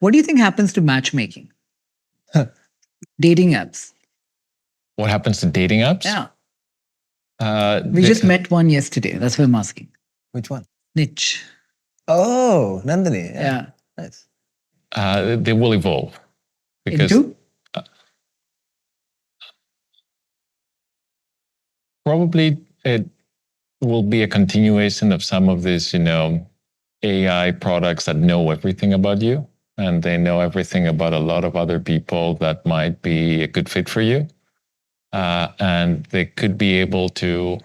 What do you think happens to matchmaking? Dating apps. What happens to dating apps? Yeah. We just met one yesterday. That's why I'm asking. Which one? Niche. Oh, Nandini. Yeah. Nice. They will evolve. Because Into? Probably it will be a continuation of some of these, AI products that know everything about you, and they know everything about a lot of other people that might be a good fit for you. And they could be able to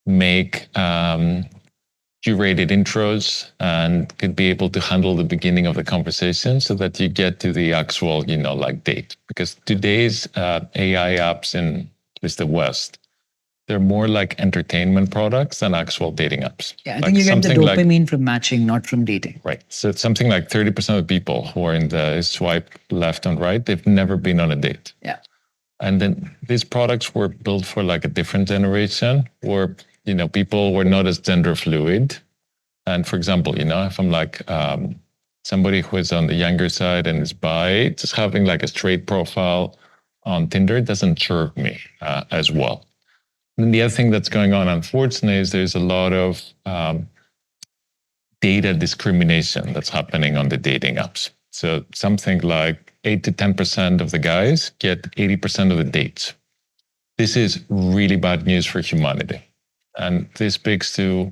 make curated intros and could be able to handle the beginning of the conversation so that you get to the actual, date. Because today's AI apps in at least the West, they're more like entertainment products than actual dating apps. Yeah, I think you get the dopamine from matching, not from dating. Right. So it's something like 30% of people who are in the swipe left and right, they've never been on a date. Yeah. And then these products were built for like a different generation where, people were not as gender fluid. And for example, if I'm like somebody who is on the younger side and is bi, just having like a straight profile on Tinder doesn't serve me as well. And the other thing that's going on, unfortunately, is there's a lot of data discrimination that's happening on the dating apps. So something like 8 to 10% of the guys get 80% of the dates. This is really bad news for humanity. And this speaks to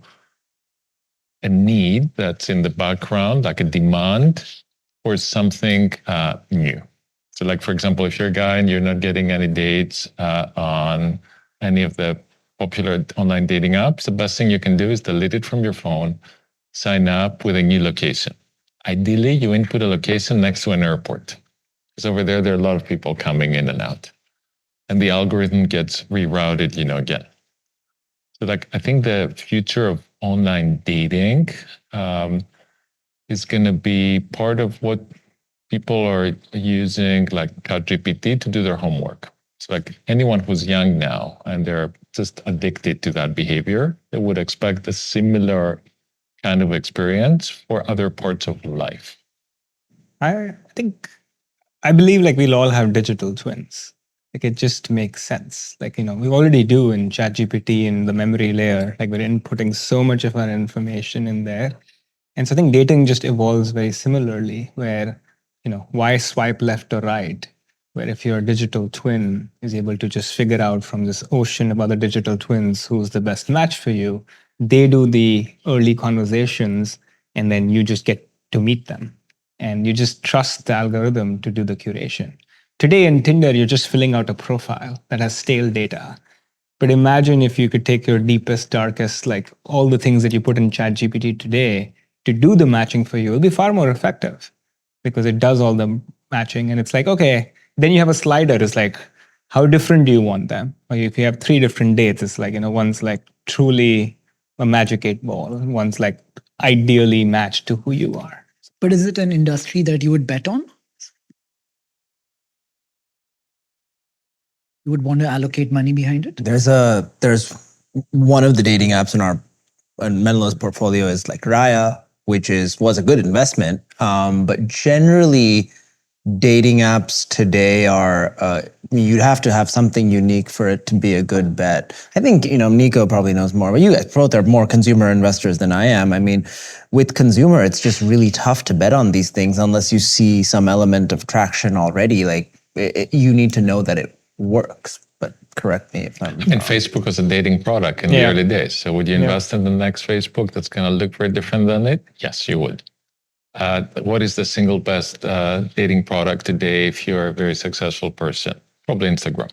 a need that's in the background, like a demand for something new. So like, for example, if you're a guy and you're not getting any dates on any of the popular online dating apps, the best thing you can do is delete it from your phone, sign up with a new location. Ideally, you input a location next to an airport, because over there are a lot of people coming in and out. And the algorithm gets rerouted, again. So like, I think the future of online dating is going to be part of what people are using like ChatGPT to do their homework. So like anyone who's young now and they're just addicted to that behavior, they would expect a similar kind of experience for other parts of life. I believe like we'll all have digital twins. Like it just makes sense. Like, we already do in ChatGPT in the memory layer, like we're inputting so much of our information in there. And so I think dating just evolves very similarly where, why swipe left or right? Where if your digital twin is able to just figure out from this ocean of other digital twins who's the best match for you, they do the early conversations and then you just get to meet them. And you just trust the algorithm to do the curation. Today in Tinder, you're just filling out a profile that has stale data. But imagine if you could take your deepest, darkest, like all the things that you put in ChatGPT today to do the matching for you. It'll be far more effective because it does all the matching. And it's like, okay, then you have a slider. It's like, how different do you want them? Or if you have 3 different dates, it's like, one's like truly a magic 8-ball. One's like ideally matched to who you are. But is it an industry that you would bet on? You would want to allocate money behind it? There's one of the dating apps in Menlo's portfolio is like Raya, which was a good investment. But generally, dating apps today are you'd have to have something unique for it to be a good bet. I think Nico probably knows more, but you guys both are more consumer investors than I am. I mean, with consumer, it's just really tough to bet on these things unless you see some element of traction already. Like you need to know that it works. But correct me if I'm wrong. And Facebook was a dating product in the early days. So would you invest in the next Facebook that's going to look very different than it? Yes, you would. What is the single best dating product today if you're a very successful person? Probably Instagram.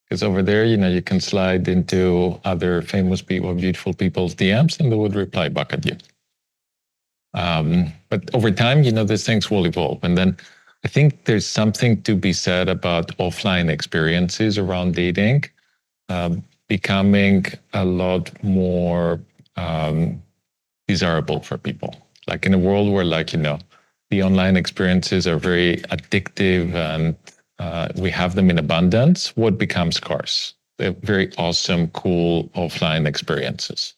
Because over there, you can slide into other famous people, beautiful people's DMs, and they would reply back at you. But over time, these things will evolve. And then I think there's something to be said about offline experiences around dating becoming a lot more desirable for people. Like in a world where the online experiences are very addictive and we have them in abundance, what becomes scarce? They're very awesome, cool offline experiences.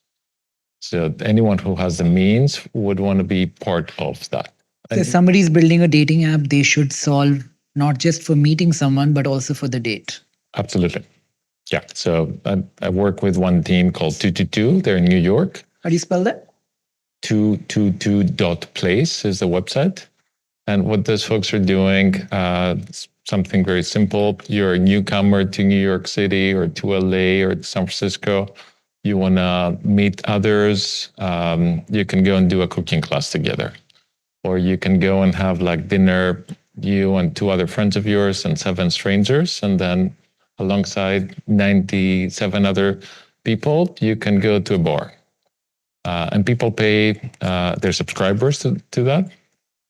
So anyone who has the means would want to be part of that. So if somebody's building a dating app, they should solve not just for meeting someone, but also for the date. Absolutely. Yeah. So I work with one team called 222. They're in New York. How do you spell that? 222.place is the website. And what those folks are doing, something very simple. You're a newcomer to New York City or to LA or to San Francisco. You want to meet others. You can go and do a cooking class together. Or you can go and have like dinner, you and two other friends of yours and 7 strangers. And then alongside 97 other people, you can go to a bar. And people pay their subscribers to that.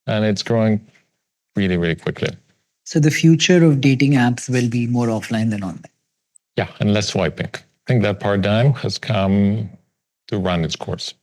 And it's growing really, really quickly. So the future of dating apps will be more offline than online. Yeah, and less swiping. I think that paradigm has come to run its course.